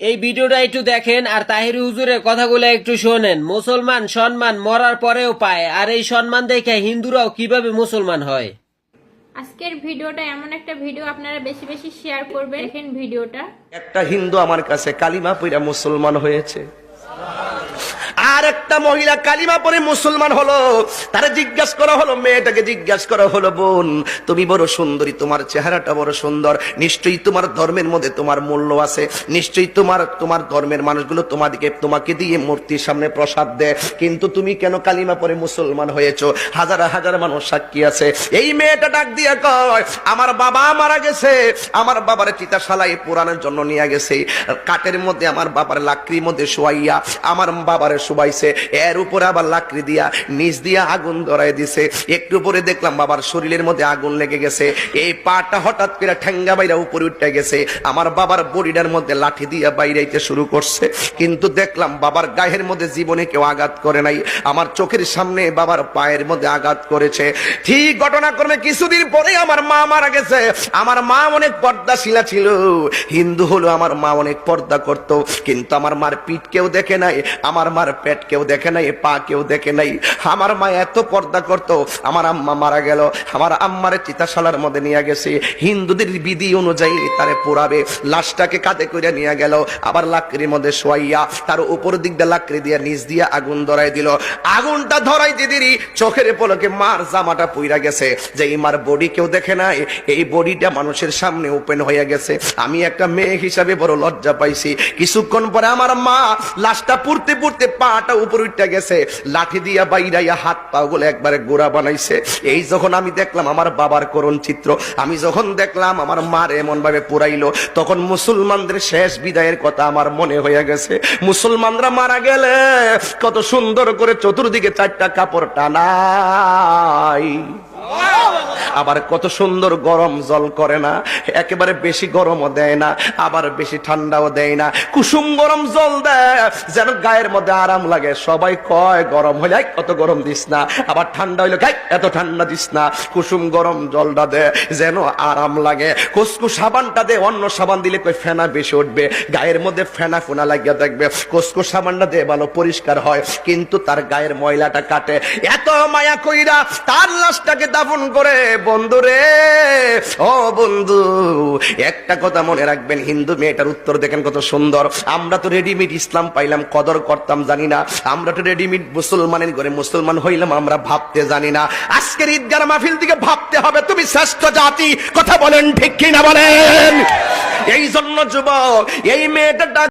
এই ভিডিওটা একটু দেখেন আর তাহির হুজুরের কথাগুলো একটু শোনেন। মুসলমান সম্মান মরার পরেও পায়, আর এই সম্মান দেখে হিন্দুরাও কিভাবে মুসলমান হয়। আজকের ভিডিওটা এমন একটা ভিডিও, আপনারা বেশি বেশি শেয়ার করবেন। দেখেন ভিডিওটা। একটা হিন্দু আমার কাছে কালিমা পড়ে মুসলমান হয়েছে, আর একটা মহিলা কালিমা পড়ে মুসলমান হলো। তারা জিজ্ঞাসা করা হলো, মেয়েটাকে জিজ্ঞাসা করা হলো, বোন তুমি বড় সুন্দরী, তোমার চেহারাটা বড় সুন্দর, নিশ্চয়ই তোমার ধর্মের মধ্যে তোমার মূল্য আছে, নিশ্চয়ই তোমার ধর্মের মানুষগুলো তোমাকে দিয়ে মূর্তির সামনে প্রসাদ দেয়, কিন্তু তুমি কেন কালিমা পড়ে মুসলমান হয়েছো? হাজার হাজার মানুষ সাক্ষী আছে। এই মেয়েটা ডাক দিয়ে কয়, আমার বাবা মারা গেছে, আমার বাবার চিতাশালায় পোড়ানোর জন্য নিয়ে গেছে, কাঠের মধ্যে আমার বাবার লাকড়ির মধ্যে শোয়াইয়া আমার বাবারে শুবাইছে, এর উপরে আবার লাকড়ি দিয়া নিচ দিয়া আগুন ধরাই দিছে। একটু পরে দেখলাম বাবার শরীরের মধ্যে আগুন লেগে গেছে, এই পাটা হঠাৎ করে ঠ্যাঙ্গা বাইরা উপরে উঠে গেছে, আমার বাবার বডিটার মধ্যে লাঠি দিয়া বাইরাইতে শুরু করছে, কিন্তু দেখলাম বাবার গায়ের মধ্যে জীবনে কেউ আঘাত করে নাই, আমার চোখের সামনে বাবার পায়ের মধ্যে আঘাত করেছে। ঠিক ঘটনাক্রমে কিছুদিন পরে আমার মা মারা গেছে। আমার মা অনেক পর্দাশীলা ছিল, হিন্দু হলো, আমার মা অনেক পর্দা করত, কিন্তু আমার মার পিঠ কেউ দেখে নাই, আমার মার পেট কেউ দেখে নাই, পা কেউ দেখে নাই। আমার মা এত পর্দা করত। আমার আম্মা মারা গেল, আমার আম্মারে চিতাশালার মধ্যে নিয়ে গেছে, হিন্দুদের বিধি অনুযায়ী তারে পোড়াবে, লাশটাকে কাঁধে করে নিয়ে গেল, আবার লাকড়ির মধ্যে শোয়াইয়া তার উপর দিক দিয়ে লাকড়ি দিয়ে নিচ দিয়ে আগুন ধরাই দিল। আগুনটা ধরাই দিদিরই চোখের পলকে মার জামাটা পুইরা গেছে, যে এই মার বডি কেউ দেখে নাই, এই বডিটা মানুষের সামনে ওপেন হয়ে গেছে। আমি একটা মেয়ে হিসাবে বড় লজ্জা পাইছি। কিছুক্ষণ পরে আমার মা লাশটা পুড়তে পুড়তে পাটা উপর উঠে গেছে, লাঠি দিয়া বাইরাইয়া হাত পা গুলো একবারে গোড়া বানাইছে। এই যখন আমি দেখলাম আমার বাবার করুণ চিত্র, আমি যখন দেখলাম আমার মার এমন ভাবে পুরাইলো, তখন মুসলমানদের শেষ বিদায়ের কথা আমার মনে হয়ে গেছে। মুসলমানরা মারা গেলে কত সুন্দর করে চতুর্দিকে চারটা কাপড় টানাই, আবার কত সুন্দর গরম জল করে না, একেবারে বেশি গরমও দেয় না, আবার বেশি ঠান্ডাও দেয় না, কুসুম গরম জল দেয় যেন গায়ের মধ্যে আরাম লাগে। সবাই কয় গরম হইলে কত গরম দিস না, আবার ঠান্ডা হইলে গাই এত ঠান্ডা দিস না। কুসুম গরম জলটা দে যেন আরাম লাগে। কুসকু সাবানটা দে, অন্য সাবান দিলে কই ফেনা বেশি উঠবে, গায়ের মধ্যে ফেনা ফোনা লাগিয়ে দেখবে। কুসকু সাবানটা দে ভালো পরিষ্কার হয়, কিন্তু তার গায়ের ময়লাটা কাটে। এত মায়া কইরা তার লাশটাকে দাফন করে। বন্ধু রে, ও বন্ধু, একটা কথা মনে রাখবেন, হিন্দু মেয়েটার উত্তর দেখেন কত সুন্দর। আমরা তো রেডিমেড ইসলাম পাইলাম, কদর করতাম জানি না। আমরা তো রেডিমেড মুসলমানের ঘরে মুসলমান হইলাম, আমরা ভাবতে জানি না। আজকের ঈদগার মাহফিল থেকে ভাবতে হবে তুমি শ্রেষ্ঠ জাতি। কথা বলেন ঠিক কিনা বলেন? এই জন্য যুবক, এই মেয়েটা